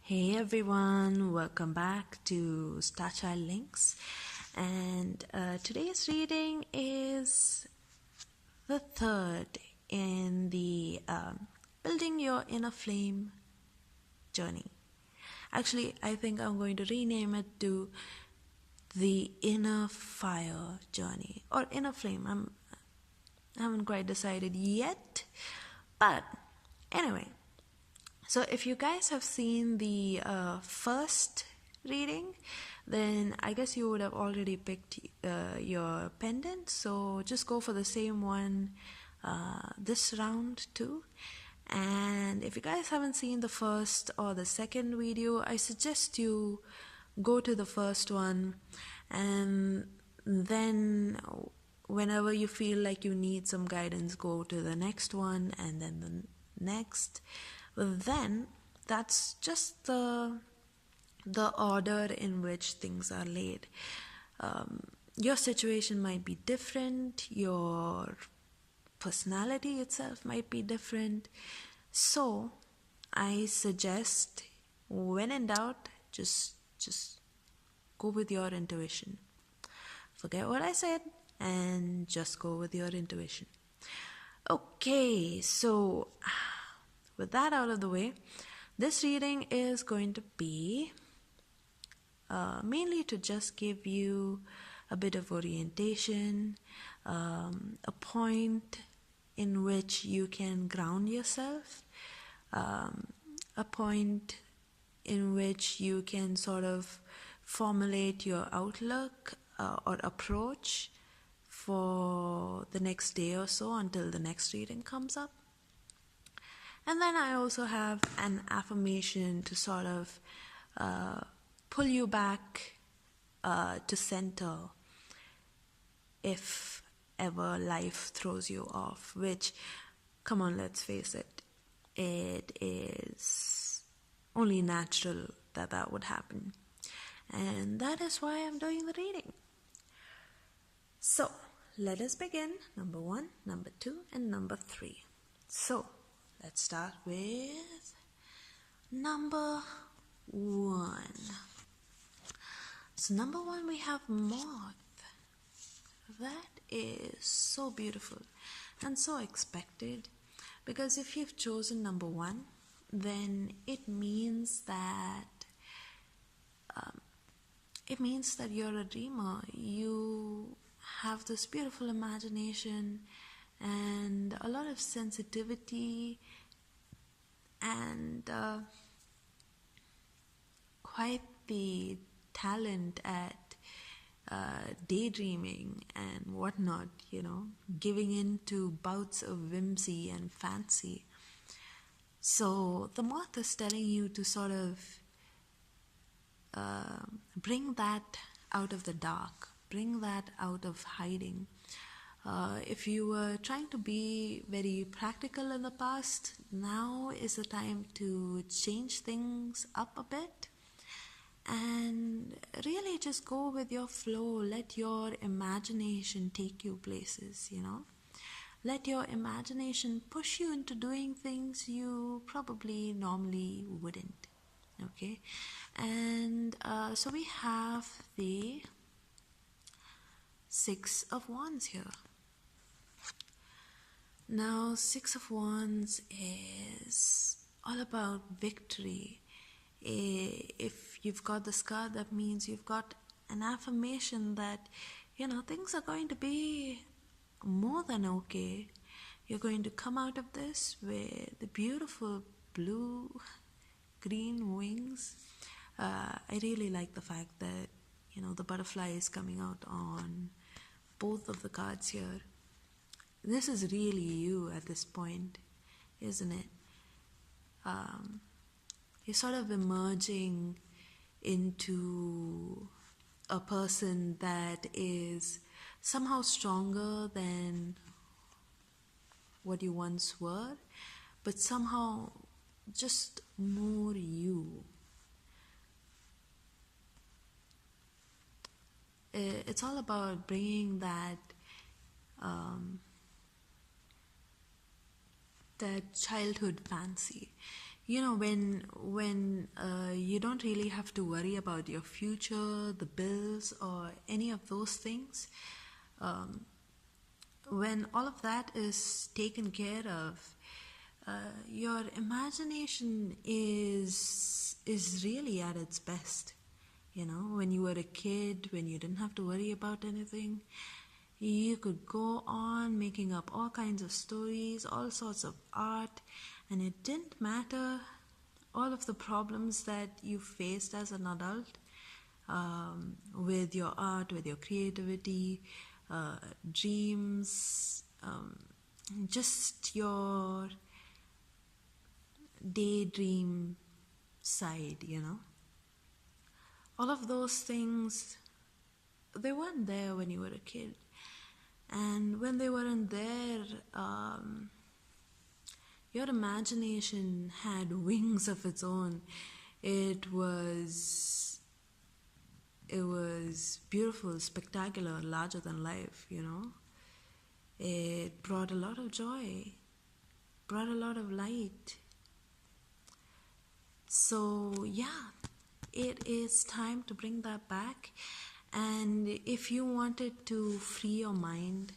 Hey everyone, welcome back to Starchild Links, and today's reading is the third in the Building Your Inner Flame journey. Actually, I think I'm going to rename it to the Inner Fire journey or Inner Flame. I haven't quite decided yet, but anyway. So if you guys have seen the first reading, then I guess you would have already picked your pendant. So just go for the same one this round too. And if you guys haven't seen the first or the second video, I suggest you go to the first one, and then whenever you feel like you need some guidance, go to the next one and then the next. Then that's just the order in which things are laid. Your situation might be different, your personality itself might be different, so I suggest, when in doubt, just go with your intuition. Forget what I said and just go with your intuition. Okay, so with that out of the way, this reading is going to be mainly to just give you a bit of orientation, a point in which you can ground yourself, a point in which you can sort of formulate your outlook or approach for the next day or so until the next reading comes up. And then I also have an affirmation to sort of pull you back to center if ever life throws you off, which, come on, let's face it, it is only natural that would happen. And that is why I'm doing the reading. So, let us begin. Number 1, number 2, and number 3. So, let's start with number 1. So number 1, we have Moth. That is so beautiful and so expected, because if you've chosen number 1, then it means that you're a dreamer. You have this beautiful imagination and a lot of sensitivity and quite the talent at daydreaming and whatnot, giving in to bouts of whimsy and fancy. So the moth is telling you to sort of bring that out of the dark, bring that out of hiding. If you were trying to be very practical in the past, now is the time to change things up a bit and really just go with your flow. Let your imagination take you places, Let your imagination push you into doing things you probably normally wouldn't, okay? And so we have the 6 of Wands here. Now, 6 of Wands is all about victory. If you've got the scar, that means you've got an affirmation that, things are going to be more than okay. You're going to come out of this with the beautiful blue-green wings. I really like the fact that, the butterfly is coming out on both of the cards here. This is really you at this point, isn't it? You're sort of emerging into a person that is somehow stronger than what you once were, but somehow just more you. It's all about bringing that childhood fancy. when you don't really have to worry about your future, the bills, or any of those things, when all of that is taken care of, your imagination is really at its best. When you were a kid, when you didn't have to worry about anything, you could go on making up all kinds of stories, all sorts of art, and it didn't matter all of the problems that you faced as an adult, with your art, with your creativity, dreams, just your daydream side. All of those things, they weren't there when you were a kid. And when they weren't there, your imagination had wings of its own. It was beautiful, spectacular, larger than life. It brought a lot of joy, brought a lot of light. So yeah, it is time to bring that back. And if you wanted to free your mind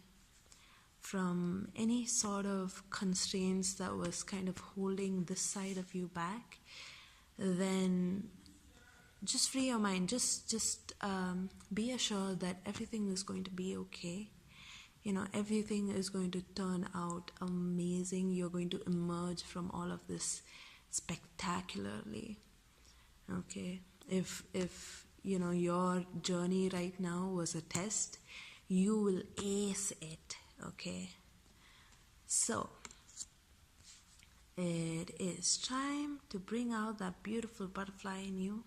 from any sort of constraints that was kind of holding this side of you back, then just free your mind. Just be assured that everything is going to be okay. Everything is going to turn out amazing. You're going to emerge from all of this spectacularly. Okay, if your journey right now was a test, you will ace it. Okay, so it is time to bring out that beautiful butterfly in you,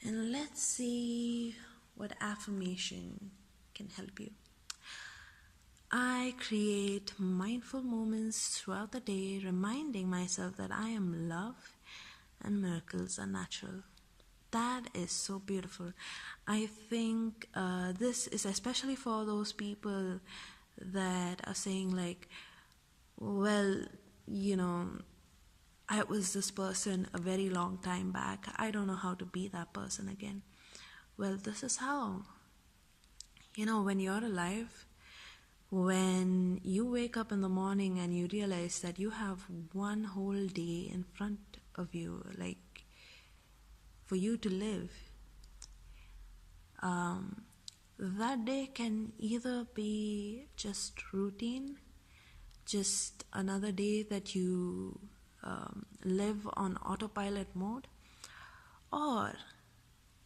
and let's see what affirmation can help you. I create mindful moments throughout the day, reminding myself that I am love and miracles are natural. That is so beautiful. I think this is especially for those people that are saying like, well, I was this person a very long time back. I don't know how to be that person again. Well, this is how. When you're alive, when you wake up in the morning and you realize that you have one whole day in front of you, like for you to live, that day can either be just routine, just another day that you live on autopilot mode, or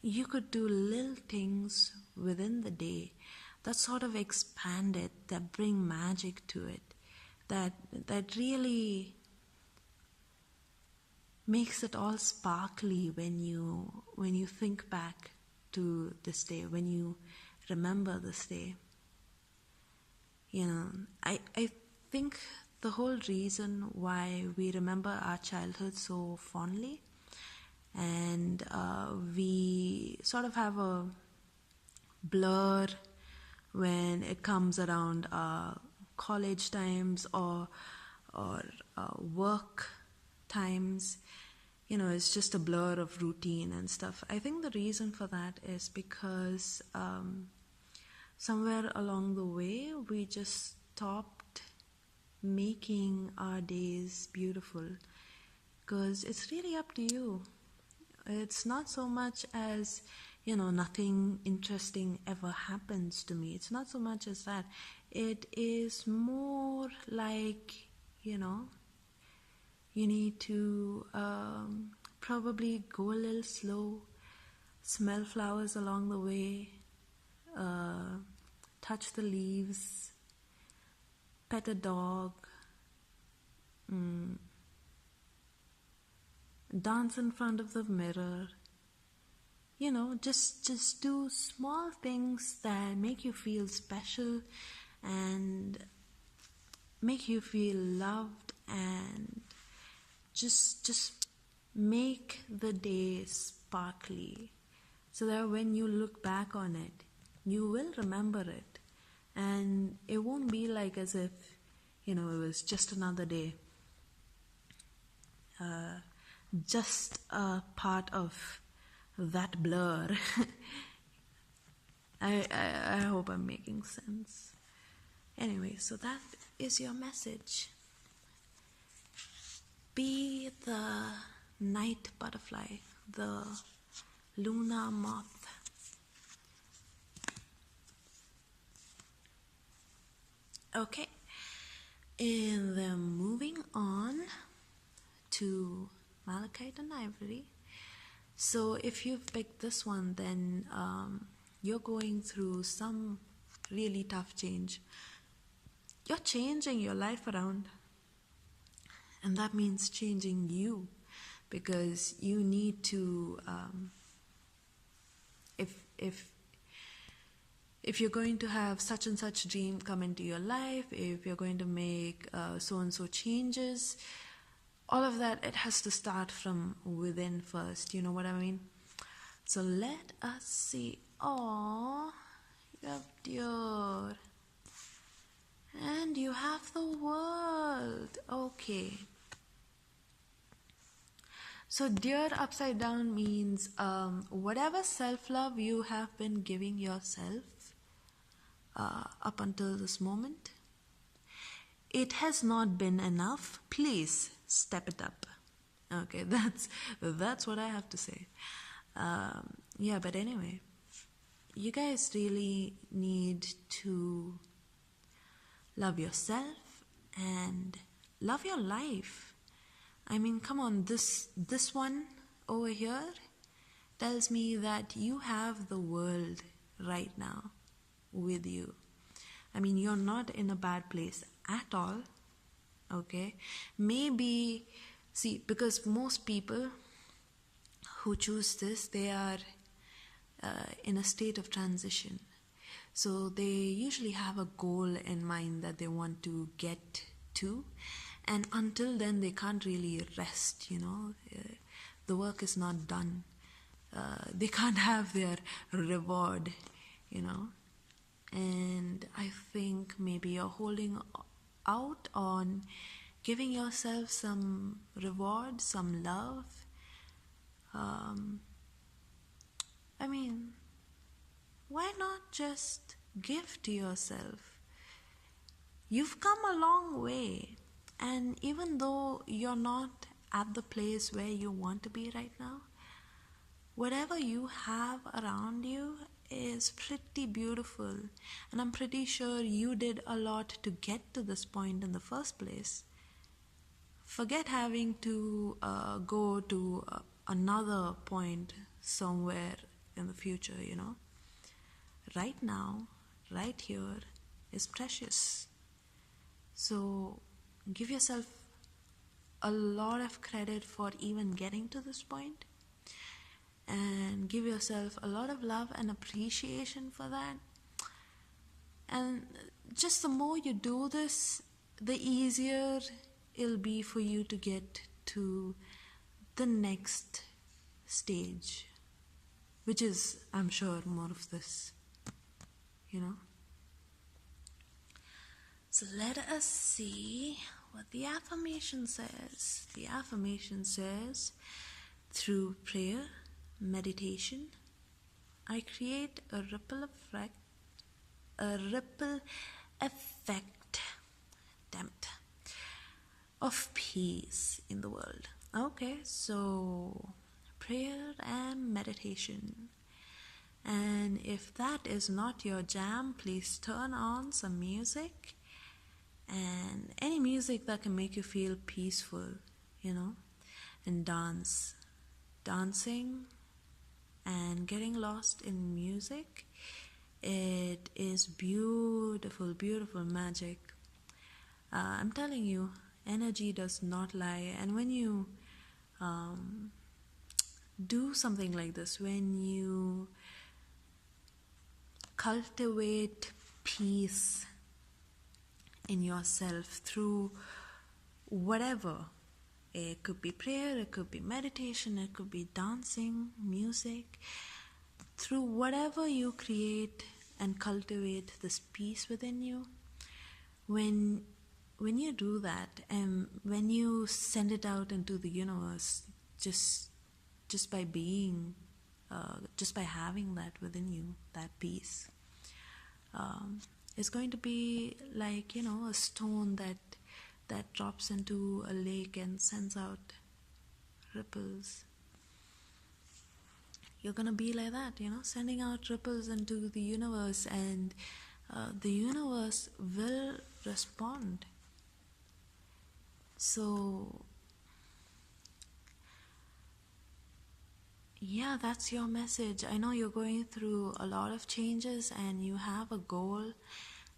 you could do little things within the day that sort of expand it, that bring magic to it, that really makes it all sparkly when you think back to this day, when you remember this day. I think the whole reason why we remember our childhood so fondly, and we sort of have a blur when it comes around college times or work times, it's just a blur of routine and stuff. I think the reason for that is because somewhere along the way we just stopped making our days beautiful, because it's really up to you. It's not so much as nothing interesting ever happens to me. It's not so much as that. It is more like you need to probably go a little slow, smell flowers along the way, touch the leaves, pet a dog, dance in front of the mirror. Just do small things that make you feel special and make you feel loved, and just make the day sparkly, so that when you look back on it, you will remember it, and it won't be like as if it was just another day. just a part of that blur. I hope I'm making sense. Anyway, so that is your message. Be the night butterfly, the lunar moth. Okay, and then moving on to Malachite and Ivory. So if you've picked this one, then you're going through some really tough change. You're changing your life around, and that means changing you, because you need to if you're going to have such and such dream come into your life, if you're going to make so and so changes, all of that, it has to start from within first. You know what I mean? So let us see. Oh, you have deer. And you have the world. Okay. So deer upside down means whatever self-love you have been giving yourself up until this moment, it has not been enough. Please step it up. Okay, that's what I have to say. Yeah, but anyway, you guys really need to love yourself and love your life. I mean, come on, this one over here tells me that you have the world right now with you. I mean, you're not in a bad place at all. Okay, maybe, see, because most people who choose this, they are in a state of transition. So they usually have a goal in mind that they want to get to, and until then they can't really rest, you know. The work is not done. They can't have their reward, you know. And I think maybe you're holding out on giving yourself some reward, some love. I mean, why not just give to yourself? You've come a long way, and even though you're not at the place where you want to be right now, whatever you have around you is pretty beautiful, and I'm pretty sure you did a lot to get to this point in the first place. Forget having to go to another point somewhere in the future, you know. Right now, right here is precious. So give yourself a lot of credit for even getting to this point, and give yourself a lot of love and appreciation for that. And just the more you do this, the easier it'll be for you to get to the next stage, which is, I'm sure, more of this, you know. So let us see what the affirmation says. The affirmation says, through prayer, meditation, I create a ripple effect, damn it, of peace in the world. Okay, so prayer and meditation. And if that is not your jam, please turn on some music, and any music that can make you feel peaceful, you know, and dance. Dancing and getting lost in music, it is beautiful, beautiful magic. I'm telling you, energy does not lie. And when you do something like this, when you cultivate peace in yourself through whatever, it could be prayer, it could be meditation, it could be dancing, music, through whatever you create and cultivate this peace within you, when when you do that, and when you send it out into the universe, just by being, just by having that within you, that peace, it's going to be like, a stone that drops into a lake and sends out ripples. You're gonna be like that, sending out ripples into the universe, and the universe will respond. So yeah, that's your message. I know you're going through a lot of changes, and you have a goal,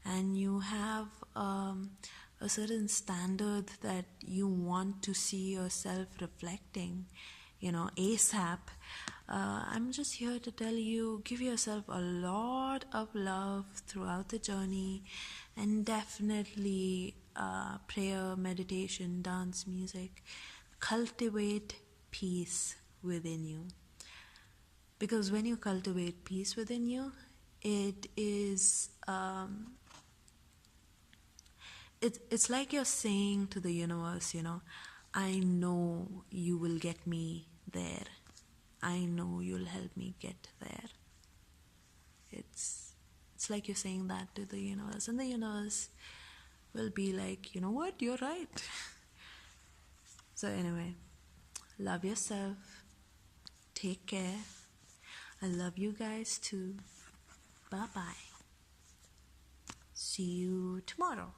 and you have a certain standard that you want to see yourself reflecting, ASAP. I'm just here to tell you, give yourself a lot of love throughout the journey, and definitely prayer, meditation, dance, music. Cultivate peace within you. Because when you cultivate peace within you, it is it's like you're saying to the universe, I know you will get me there. I know you'll help me get there. It's like you're saying that to the universe, and the universe will be like, you know what, you're right. So anyway, love yourself. Take care. I love you guys too. Bye-bye. See you tomorrow.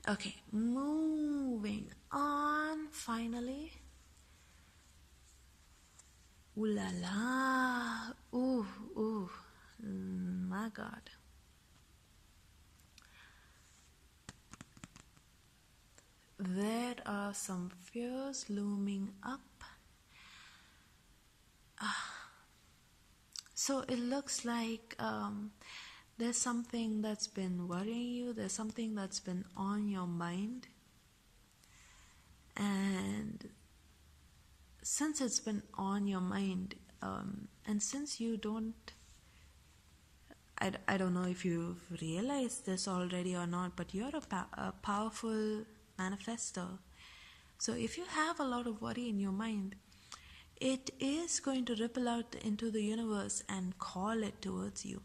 Okay, moving on, finally. Ooh la la. Ooh. My God. There are some fears looming up. So it looks like there's something that's been worrying you, there's something that's been on your mind. And since it's been on your mind, and since you don't, I don't know if you've realized this already or not, but you're a powerful manifestor. So if you have a lot of worry in your mind, it is going to ripple out into the universe and call it towards you.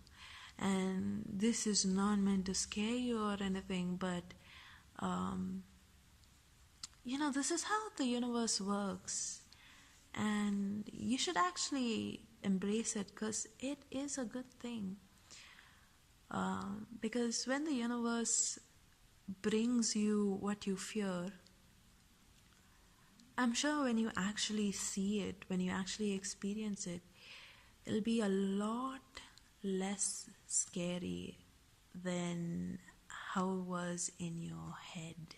And this is not meant to scare you or anything, but this is how the universe works. And you should actually embrace it, because it is a good thing. Because when the universe brings you what you fear, I'm sure when you actually see it, when you actually experience it, it'll be a lot less scary than how it was in your head,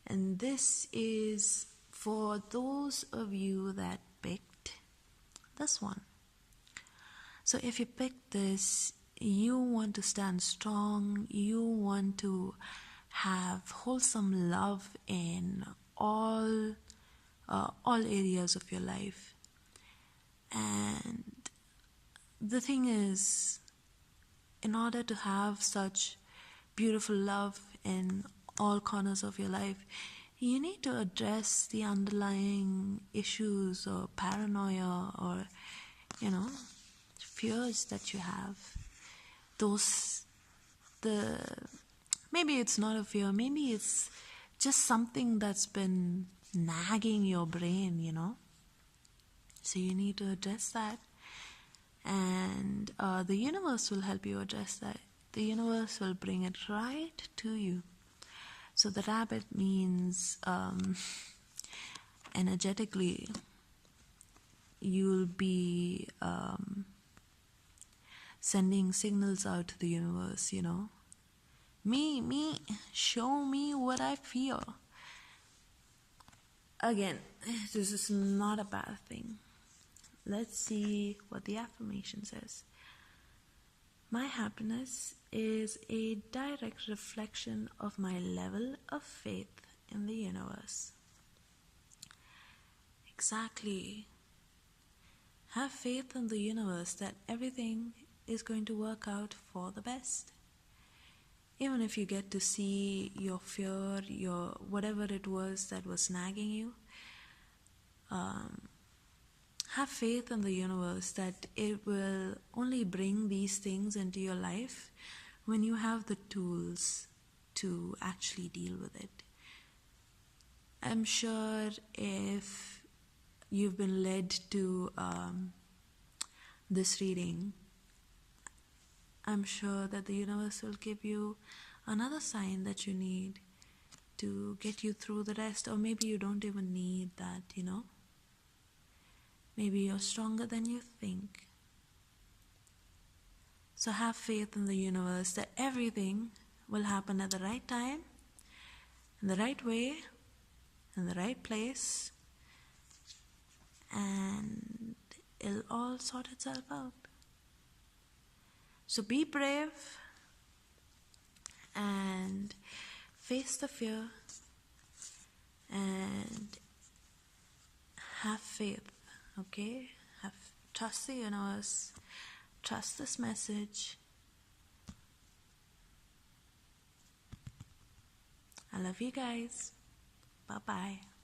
And this is for those of you that picked this one. So if you picked this, you want to stand strong, you want to have wholesome love in all areas of your life. And the thing is, in order to have such beautiful love in all corners of your life, you need to address the underlying issues or paranoia or, fears that you have. Maybe it's not a fear, maybe it's just something that's been nagging your brain, So you need to address that. And the universe will help you address that. The universe will bring it right to you. So the rabbit means energetically you'll be sending signals out to the universe, Me, show me what I feel. Again, this is not a bad thing. Let's see what the affirmation says. My happiness is a direct reflection of my level of faith in the universe. Exactly. Have faith in the universe that everything is going to work out for the best. Even if you get to see your fear, your whatever it was that was nagging you, have faith in the universe that it will only bring these things into your life when you have the tools to actually deal with it. I'm sure if you've been led to this reading, I'm sure that the universe will give you another sign that you need to get you through the rest. Or maybe you don't even need that, Maybe you're stronger than you think. So have faith in the universe that everything will happen at the right time, in the right way, in the right place, and it'll all sort itself out. So be brave and face the fear and have faith, okay? Trust the universe, trust this message. I love you guys. Bye-bye.